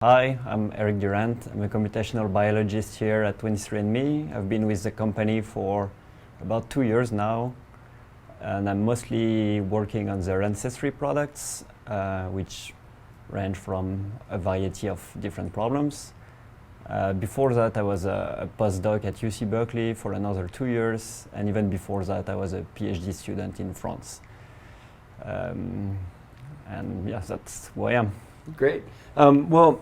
Hi, I'm Eric Durand. I'm a computational biologist here at 23andMe. I've been with the company for about 2 years now, and I'm mostly working on their ancestry products, which range from a variety of different problems. Before that, I was a postdoc at UC Berkeley for another 2 years, and even before that, I was a PhD student in France. And yeah, that's who I am. Great. Well,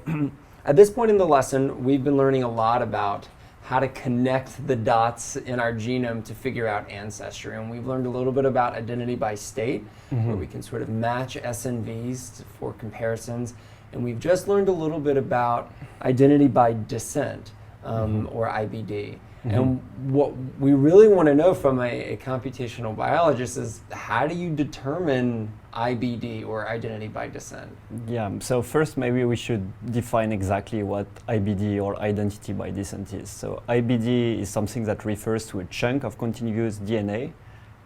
at this point in the lesson, we've been learning a lot about how to connect the dots in our genome to figure out ancestry. And we've learned a little bit about identity by state, where we can sort of match SNVs for comparisons. And we've just learned a little bit about identity by descent, or IBD. And what we really want to know from a computational biologist is, how do you determine IBD, or identity by descent? Yeah, so first maybe we should define exactly what IBD, or identity by descent, is. So IBD is something that refers to a chunk of continuous DNA,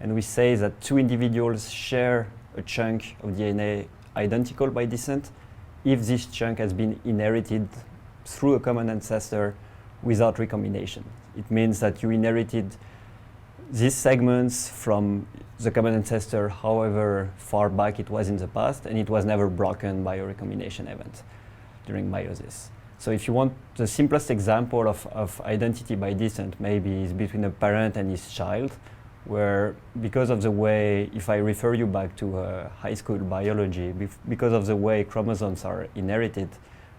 and we say that two individuals share a chunk of DNA identical by descent if this chunk has been inherited through a common ancestor without recombination. It means that you inherited these segments from the common ancestor, however far back it was in the past, and it was never broken by a recombination event during meiosis. So if you want, the simplest example of identity by descent maybe is between a parent and his child, where because of the way, if I refer you back to high school biology, because of the way chromosomes are inherited,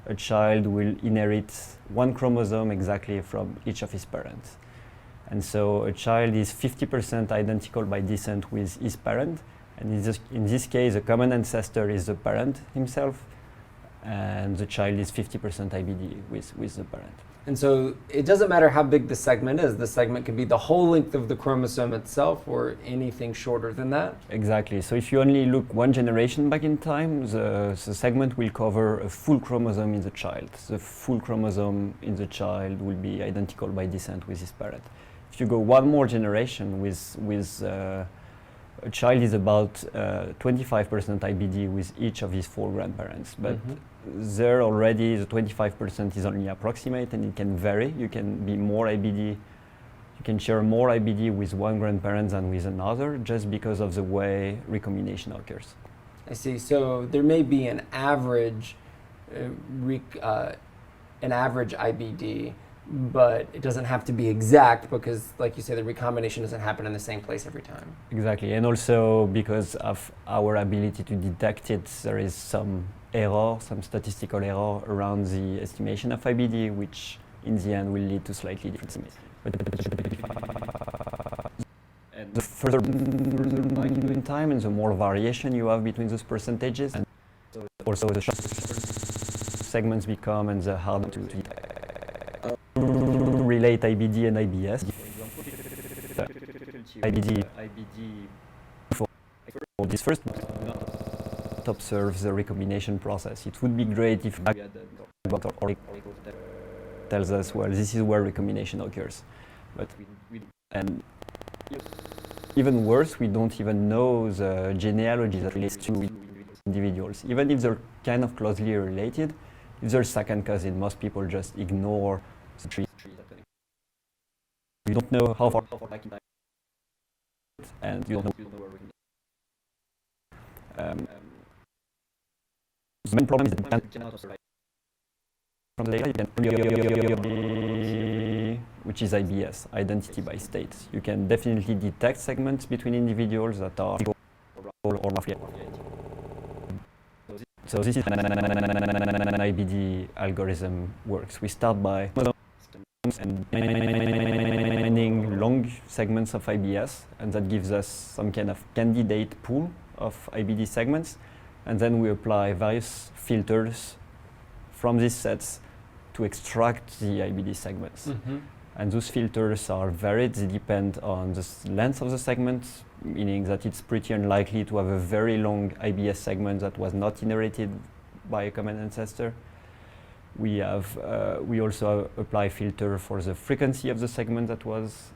a child will inherit one chromosome exactly from each of his parents. And so a child is 50% identical by descent with his parent, and in this case, a common ancestor is the parent himself, and the child is 50% IBD with the parent. And so it doesn't matter how big the segment is. The segment can be the whole length of the chromosome itself, or anything shorter than that. Exactly. So if you only look one generation back in time, the segment will cover a full chromosome in the child. The full chromosome in the child will be identical by descent with his parent. If you go one more generation with a child is about 25% IBD with each of his 4 grandparents, but there already the 25% is only approximate, and it can vary. You can be more IBD, you can share more IBD with one grandparent than with another, just because of the way recombination occurs. I see. So there may be an average IBD, but it doesn't have to be exact, because, like you say, the recombination doesn't happen in the same place every time. Exactly, and also because of our ability to detect it, there is some error, some statistical error around the estimation of IBD, which in the end will lead to slightly different estimates. And the further in time, and the more variation you have between those percentages, and also the segments become, and the harder to relate IBD and IBS. IBD for this first observes the recombination process. It would be great if or tells us, well, this is where recombination occurs. But and even worse, we don't even know the genealogy that relates to individuals. Even if they're kind of closely related, if they're second cousin, most people just ignore the tree. You don't know how far back in time, and you don't know where the main problem is that you cannot from the data, you can which is IBS, identity by state. You can definitely detect segments between individuals that are or roughly. So this is an IBD algorithm works. We start by and finding long segments of IBS, and that gives us some kind of candidate pool of IBD segments, and then we apply various filters from these sets to extract the IBD segments. And those filters are varied. They depend on the length of the segment, meaning that it's pretty unlikely to have a very long IBS segment that was not inherited by a common ancestor. We also apply filter for the frequency of the segment that was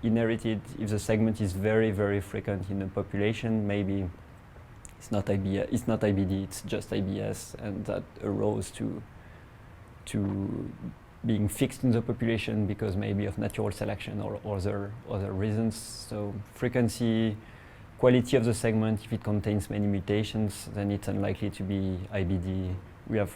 inherited. If the segment is very, very frequent in a population, maybe it's not IBD, it's just IBS, and that arose to to being fixed in the population because maybe of natural selection or other reasons. So frequency, quality of the segment, if it contains many mutations, then it's unlikely to be IBD. We have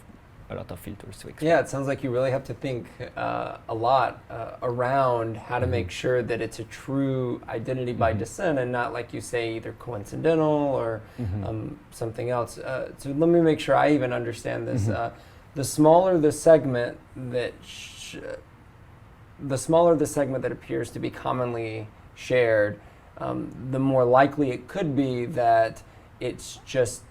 a lot of filters to explain. Yeah, it sounds like you really have to think a lot around how to make sure that it's a true identity by descent and not, like you say, either coincidental or something else. So let me make sure I even understand this. The smaller the segment that appears to be commonly shared, the more likely it could be that it's just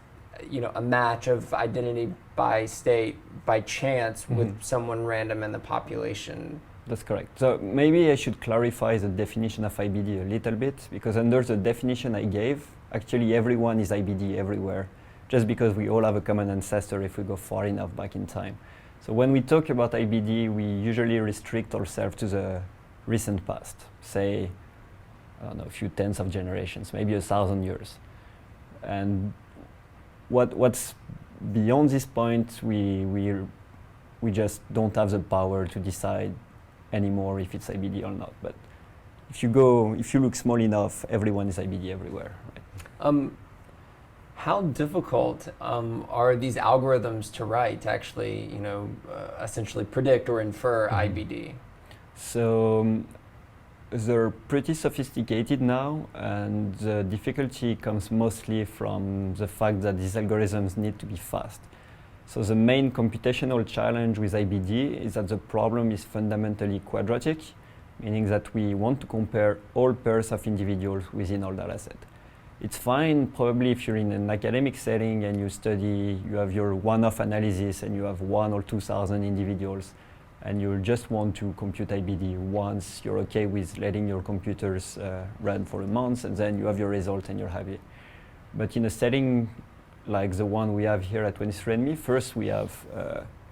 a match of identity by state by chance with someone random in the population. That's correct. So maybe I should clarify the definition of IBD a little bit, because under the definition I gave, actually everyone is IBD everywhere, just because we all have a common ancestor if we go far enough back in time. So when we talk about IBD, we usually restrict ourselves to the recent past, say, I don't know, a few tens of generations, maybe 1,000 years. And what's beyond this point, we just don't have the power to decide anymore if it's IBD or not. But if you look small enough, everyone is IBD everywhere. Right? How difficult are these algorithms to write to actually, essentially predict or infer IBD? So they're pretty sophisticated now, and the difficulty comes mostly from the fact that these algorithms need to be fast. So the main computational challenge with IBD is that the problem is fundamentally quadratic, meaning that we want to compare all pairs of individuals within our dataset. It's fine probably if you're in an academic setting and you have your one-off analysis and you have 1,000 or 2,000 individuals, and you just want to compute IBD once, you're okay with letting your computers run for a month, and then you have your result and you're happy. But in a setting like the one we have here at 23andMe, first we have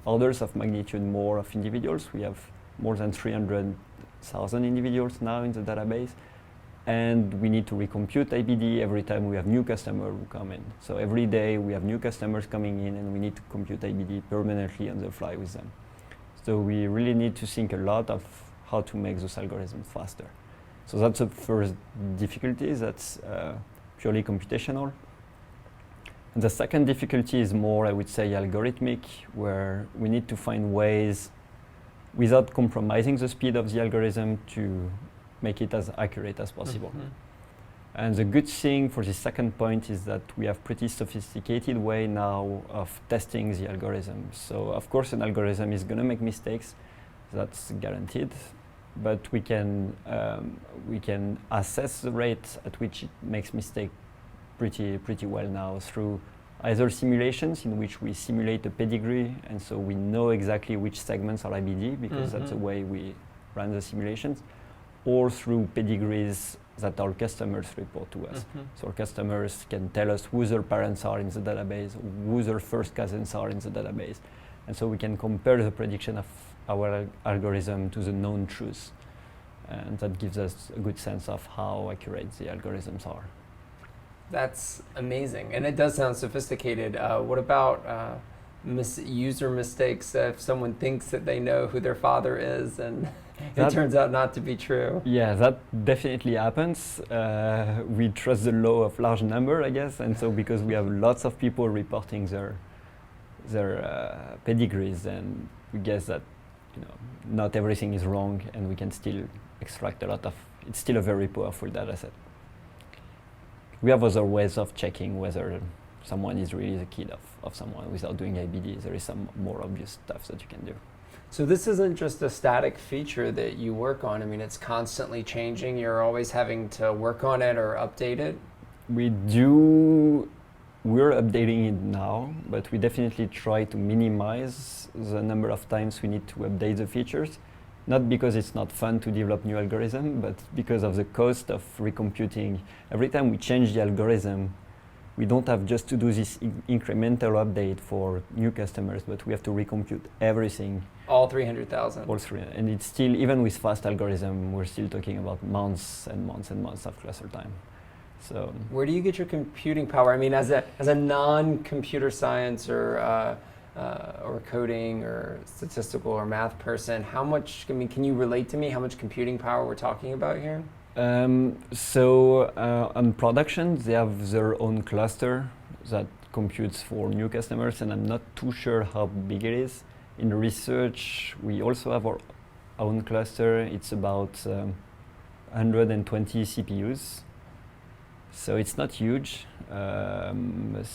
orders of magnitude more of individuals. We have more than 300,000 individuals now in the database. And we need to recompute IBD every time we have new customers who come in. So every day we have new customers coming in and we need to compute IBD permanently on the fly with them. So we really need to think a lot of how to make those algorithms faster. So that's the first difficulty, that's purely computational. And the second difficulty is more, I would say, algorithmic, where we need to find ways, without compromising the speed of the algorithm, to make it as accurate as possible. And the good thing for the second point is that we have pretty sophisticated way now of testing the algorithm. So of course an algorithm is going to make mistakes, that's guaranteed, but we can assess the rate at which it makes mistake pretty well now through either simulations in which we simulate a pedigree, and so we know exactly which segments are IBD because that's the way we run the simulations, or through pedigrees that our customers report to us. So our customers can tell us who their parents are in the database, who their first cousins are in the database. And so we can compare the prediction of our algorithm to the known truths. And that gives us a good sense of how accurate the algorithms are. That's amazing. And it does sound sophisticated. What about user mistakes? If someone thinks that they know who their father is and it turns out not to be true. Yeah, that definitely happens. We trust the law of large number, I guess, and so because we have lots of people reporting their pedigrees, and we guess that not everything is wrong, and we can still extract a lot of. It's still a very powerful data set. We have other ways of checking whether someone is really the kid of someone without doing IBD. There is some more obvious stuff that you can do. So this isn't just a static feature that you work on. I mean, it's constantly changing. You're always having to work on it or update it. We're updating it now, but we definitely try to minimize the number of times we need to update the features. Not because it's not fun to develop new algorithm, but because of the cost of recomputing. Every time we change the algorithm, we don't have just to do this incremental update for new customers, but we have to recompute everything. All 300,000. All three, and it's still, even with fast algorithm, we're still talking about months and months and months of cluster time. So where do you get your computing power? I mean, as a non-computer science or or coding or statistical or math person, how much, I mean, can you relate to me how much computing power we're talking about here? On production, they have their own cluster that computes for new customers, and I'm not too sure how big it is. In research, we also have our own cluster. It's about 120 CPUs, so it's not huge. So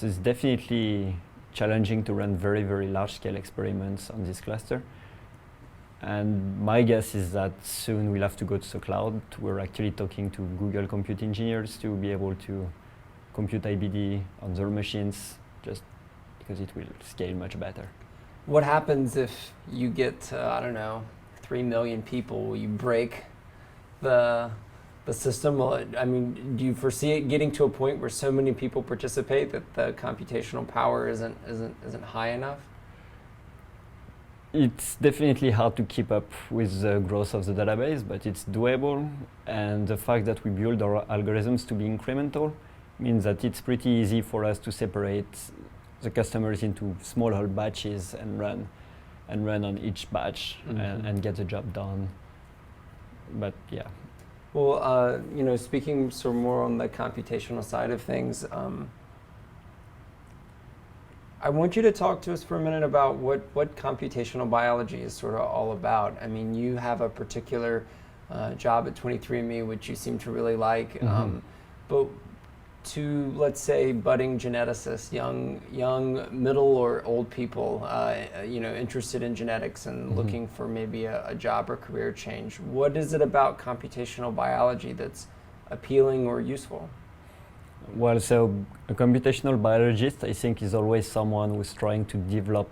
it's definitely challenging to run very, very large-scale experiments on this cluster. And my guess is that soon we'll have to go to the cloud. We're actually talking to Google Compute engineers to be able to compute IBD on their machines, just because it will scale much better. What happens if you get, I don't know, 3 million people? Will you break the system? I mean, do you foresee it getting to a point where so many people participate that the computational power isn't high enough? It's definitely hard to keep up with the growth of the database, but it's doable. And the fact that we build our algorithms to be incremental means that it's pretty easy for us to separate the customers into smaller batches and run on each batch and get the job done. But yeah. Well, speaking sort of more on the computational side of things, I want you to talk to us for a minute about what computational biology is sort of all about. I mean, you have a particular job at 23andMe, which you seem to really like, but to, let's say, budding geneticists, young, middle or old people, interested in genetics and looking for maybe a job or career change, what is it about computational biology that's appealing or useful? Well, so a computational biologist, I think, is always someone who's trying to develop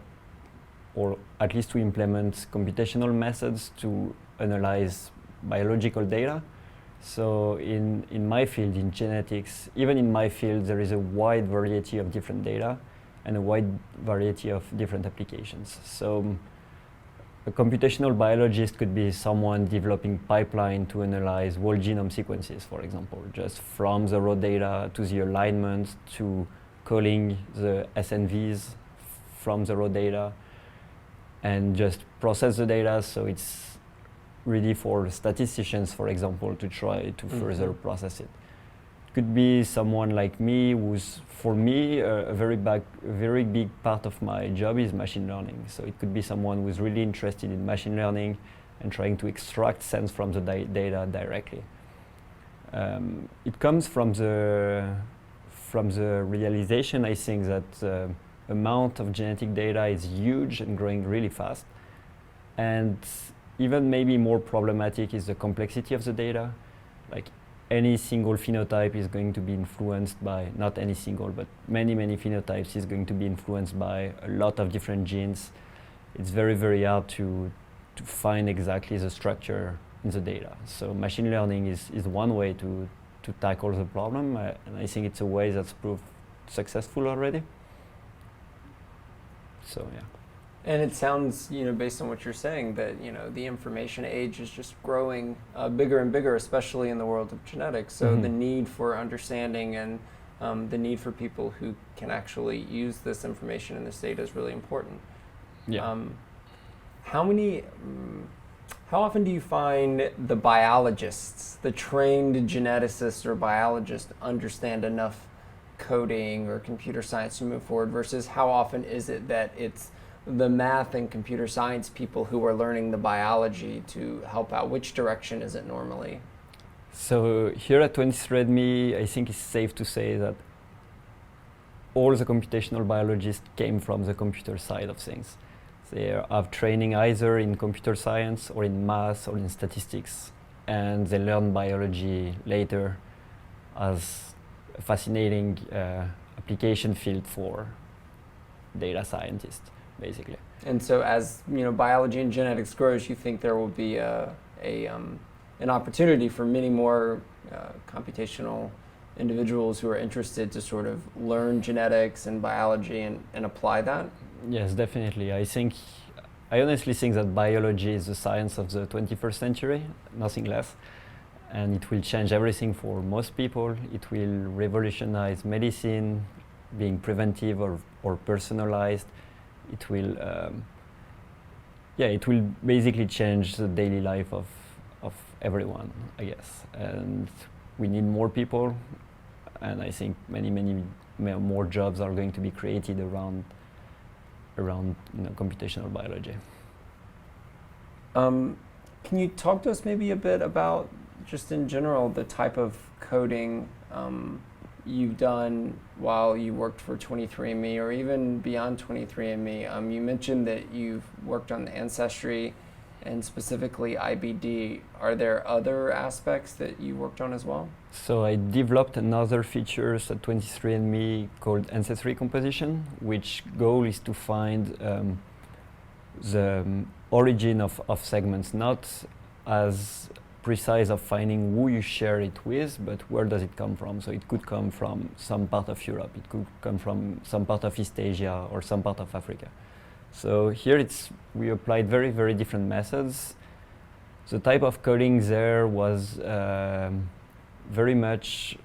or at least to implement computational methods to analyze biological data. So in my field, in genetics, even in my field, there is a wide variety of different data and a wide variety of different applications. So a computational biologist could be someone developing pipeline to analyze whole genome sequences, for example, just from the raw data to the alignment to calling the SNVs from the raw data and just process the data so it's ready for statisticians, for example, to try to further process it. Could be someone like me who's, for me, a very big part of my job is machine learning. So it could be someone who's really interested in machine learning and trying to extract sense from the data directly. It comes from the realization, I think, that the amount of genetic data is huge and growing really fast. And even maybe more problematic is the complexity of the data. Like, any single phenotype is going to be influenced by, not any single, but many phenotypes is going to be influenced by a lot of different genes. It's very, very hard to find exactly the structure in the data. So machine learning is one way to tackle the problem, and I think it's a way that's proved successful already. So yeah. And it sounds, based on what you're saying, that, the information age is just growing bigger and bigger, especially in the world of genetics. So the need for understanding and the need for people who can actually use this information and this data is really important. Yeah. How often do you find the biologists, the trained geneticists or biologists, understand enough coding or computer science to move forward versus how often is it that it's the math and computer science people who are learning the biology to help out? Which direction is it normally? So here at 23andMe, I think it's safe to say that all the computational biologists came from the computer side of things. They have training either in computer science or in math or in statistics, and they learn biology later as a fascinating application field for data scientists, basically. And so as biology and genetics grows, you think there will be an opportunity for many more computational individuals who are interested to sort of learn genetics and biology and apply that? Yes, definitely. I honestly think that biology is the science of the 21st century, nothing less. And it will change everything for most people. It will revolutionize medicine, being preventive or personalized. it will, yeah, it will basically change the daily life of everyone, I guess. And we need more people, and I think many more jobs are going to be created around computational biology. Can you talk to us maybe a bit about, just in general, the type of coding you've done while you worked for 23andMe, or even beyond 23andMe? You mentioned that you've worked on Ancestry and specifically IBD. Are there other aspects that you worked on as well? So I developed another features at 23andMe called ancestry composition, which goal is to find the origin of segments, not as precise of finding who you share it with, but where does it come from. So it could come from some part of Europe, it could come from some part of East Asia or some part of Africa. So here we applied very different methods. The type of coding there was very much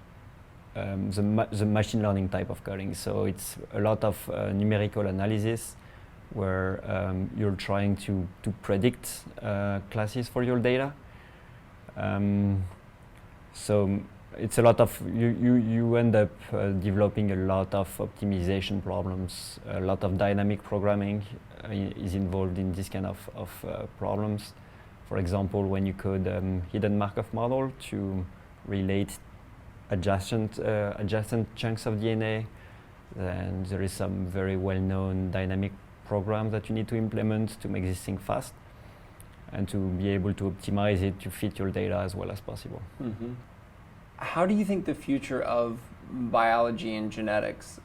the machine learning type of coding. So it's a lot of numerical analysis where you're trying to predict classes for your data. So it's a lot of, you end up developing a lot of optimization problems. A lot of dynamic programming is involved in this kind of problems. For example, when you code hidden Markov model to relate adjacent chunks of DNA, then there is some very well-known dynamic program that you need to implement to make this thing fast and to be able to optimize it to fit your data as well as possible. Mm-hmm. How do you think the future of biology and genetics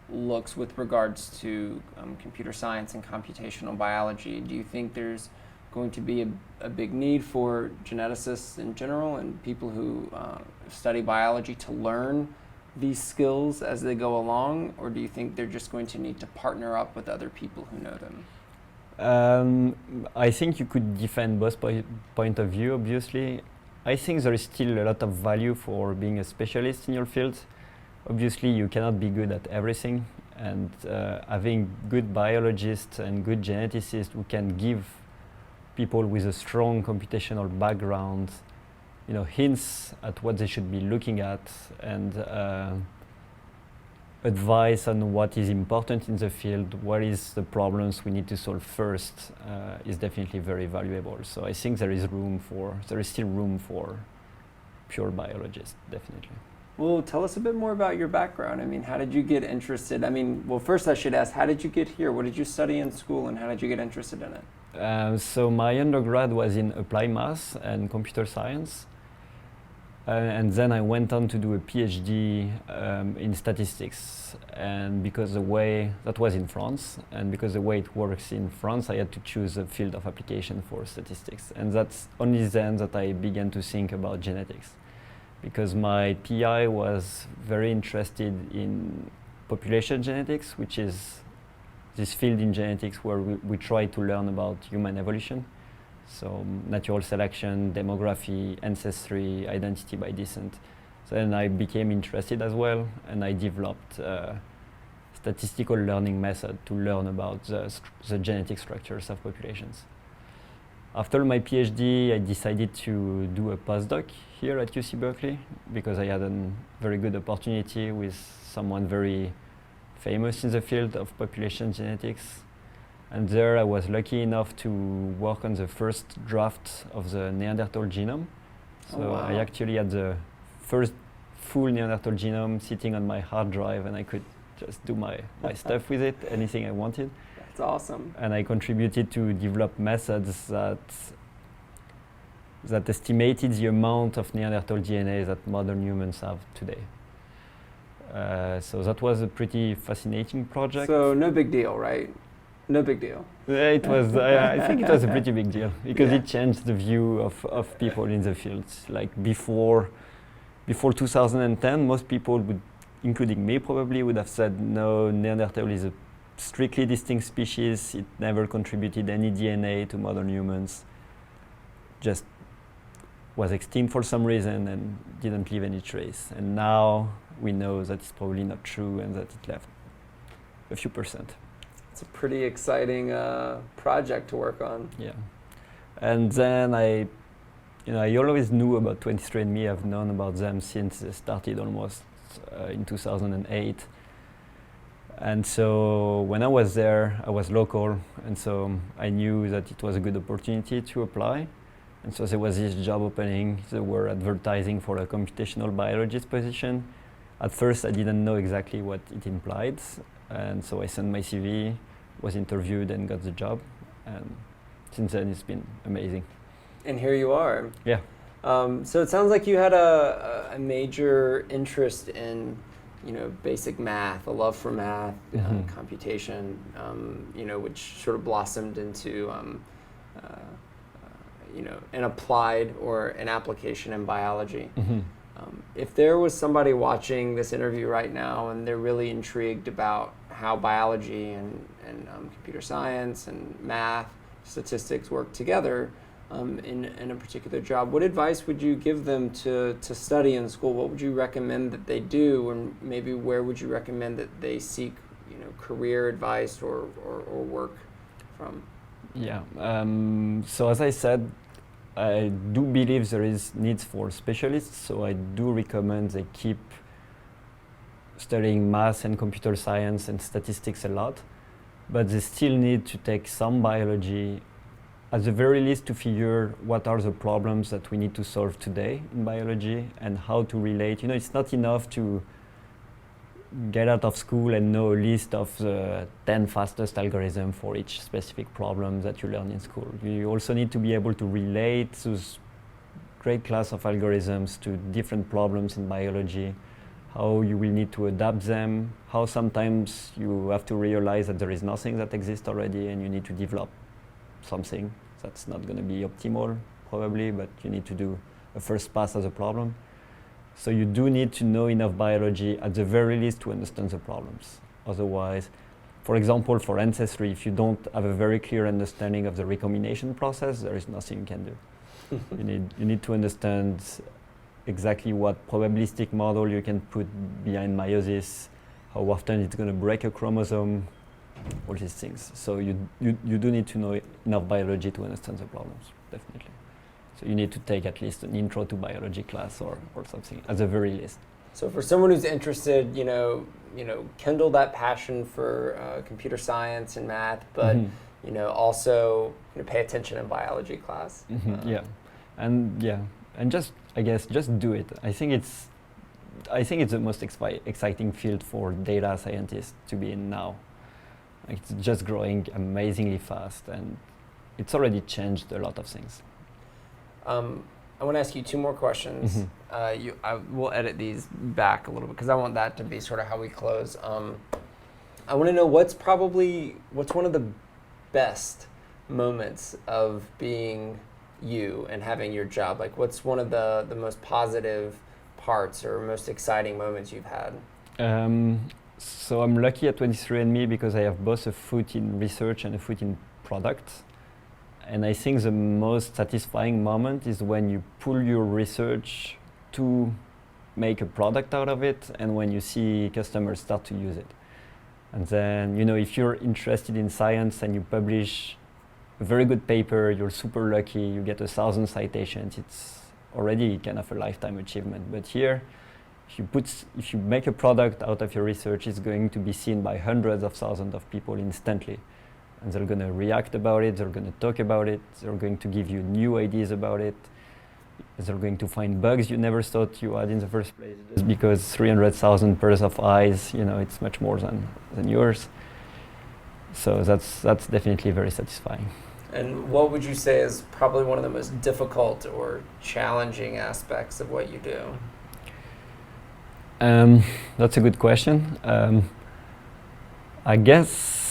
looks with regards to computer science and computational biology? Do you think there's going to be a big need for geneticists in general and people who study biology to learn these skills as they go along, or do you think they're just going to need to partner up with other people who know them? I think you could defend both point of view, obviously. I think there is still a lot of value for being a specialist in your field. Obviously, you cannot be good at everything, and having good biologists and good geneticists who can give people with a strong computational background, hints at what they should be looking at, and advice on what is important in the field, what is the problems we need to solve first, is definitely very valuable. So I think there is still room for pure biologists, definitely. Well, tell us a bit more about your background. I mean, how did you get interested? Well, first I should ask, how did you get here? What did you study in school, and how did you get interested in it? So my undergrad was in applied math and computer science. And then I went on to do a PhD in statistics, and because that was in France, and because the way it works in France, I had to choose a field of application for statistics, and that's only then that I began to think about genetics, because my PI was very interested in population genetics, which is this field in genetics where we try to learn about human evolution. So natural selection, demography, ancestry, identity by descent. So then I became interested as well, and I developed a statistical learning method to learn about the genetic structures of populations. After my PhD, I decided to do a postdoc here at UC Berkeley because I had a very good opportunity with someone very famous in the field of population genetics. And there I was lucky enough to work on the first draft of the Neanderthal genome. So oh, wow. I actually had the first full Neanderthal genome sitting on my hard drive, and I could just do my stuff with it, anything I wanted. That's awesome. And I contributed to develop methods that estimated the amount of Neanderthal DNA that modern humans have today. So that was a pretty fascinating project. So no big deal, right? No big deal. Yeah, it was. I think it was a pretty big deal because it changed the view of people in the field. Like before 2010, most people would, including me probably, would have said no, Neanderthal is a strictly distinct species. It never contributed any DNA to modern humans. Just was extinct for some reason and didn't leave any trace. And now we know that it's probably not true and that it left a few percent. It's a pretty exciting project to work on. Yeah. And then I always knew about 23andMe. I've known about them since they started almost in 2008. And so when I was there, I was local, and so I knew that it was a good opportunity to apply. And so there was this job opening. They were advertising for a computational biologist position. At first, I didn't know exactly what it implied, and so I sent my CV, was interviewed, and got the job. And since then, it's been amazing. And here you are. Yeah. So it sounds like you had a major interest in, basic math, a love for math, computation, which sort of blossomed into, an applied or an application in biology. If there was somebody watching this interview right now and they're really intrigued about how biology and computer science and math, statistics work together in a particular job, what advice would you give them to study in school? What would you recommend that they do, and maybe where would you recommend that they seek career advice or work from? Yeah. So as I said, I do believe there is needs for specialists, so I do recommend they keep studying math and computer science and statistics a lot, but they still need to take some biology, at the very least, to figure what are the problems that we need to solve today in biology and how to relate. It's not enough to get out of school and know a list of the 10 fastest algorithms for each specific problem that you learn in school. You also need to be able to relate those great class of algorithms to different problems in biology, how you will need to adapt them, how sometimes you have to realize that there is nothing that exists already and you need to develop something that's not going to be optimal probably, but you need to do a first pass as a problem. So you do need to know enough biology at the very least to understand the problems. Otherwise, for example, for ancestry, if you don't have a very clear understanding of the recombination process, there is nothing you can do. You need to understand exactly what probabilistic model you can put behind meiosis, how often it's going to break a chromosome, all these things. So you do need to know enough biology to understand the problems, definitely. So you need to take at least an intro to biology class or something, at the very least. So for someone who's interested, kindle that passion for computer science and math, but also pay attention in biology class. And just do it. I think it's the most exciting field for data scientists to be in now. It's just growing amazingly fast, and it's already changed a lot of things. I want to ask you two more questions. I will edit these back a little bit because I want that to be sort of how we close. I want to know what's one of the best moments of being you and having your job? Like, what's one of the most positive parts or most exciting moments you've had? So I'm lucky at 23andMe because I have both a foot in research and a foot in product. And I think the most satisfying moment is when you pull your research to make a product out of it, and when you see customers start to use it. And then, if you're interested in science and you publish a very good paper, you're super lucky, you get 1,000 citations, it's already kind of a lifetime achievement. But here, if you make a product out of your research, it's going to be seen by hundreds of thousands of people instantly. And they're going to react about it, they're going to talk about it, they're going to give you new ideas about it, they're going to find bugs you never thought you had in the first place. Just because 300,000 pairs of eyes, it's much more than yours. So that's definitely very satisfying. And what would you say is probably one of the most difficult or challenging aspects of what you do? That's a good question. I guess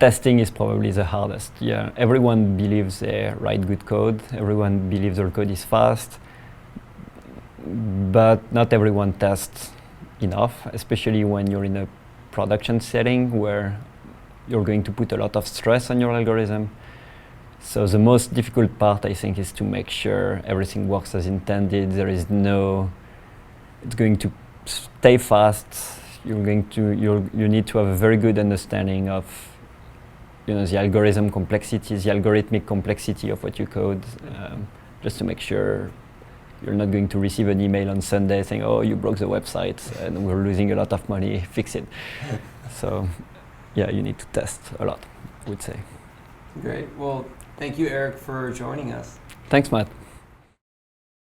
testing is probably the hardest. Yeah, everyone believes they write good code. Everyone believes their code is fast, but not everyone tests enough, especially when you're in a production setting where you're going to put a lot of stress on your algorithm. So the most difficult part, I think, is to make sure everything works as intended. It's going to stay fast. you need to have a very good understanding of the algorithm complexity, the algorithmic complexity of what you code, just to make sure you're not going to receive an email on Sunday saying, "Oh, you broke the website and we're losing a lot of money, fix it." So, yeah, you need to test a lot, I would say. Great. Well, thank you, Eric, for joining us. Thanks, Matt.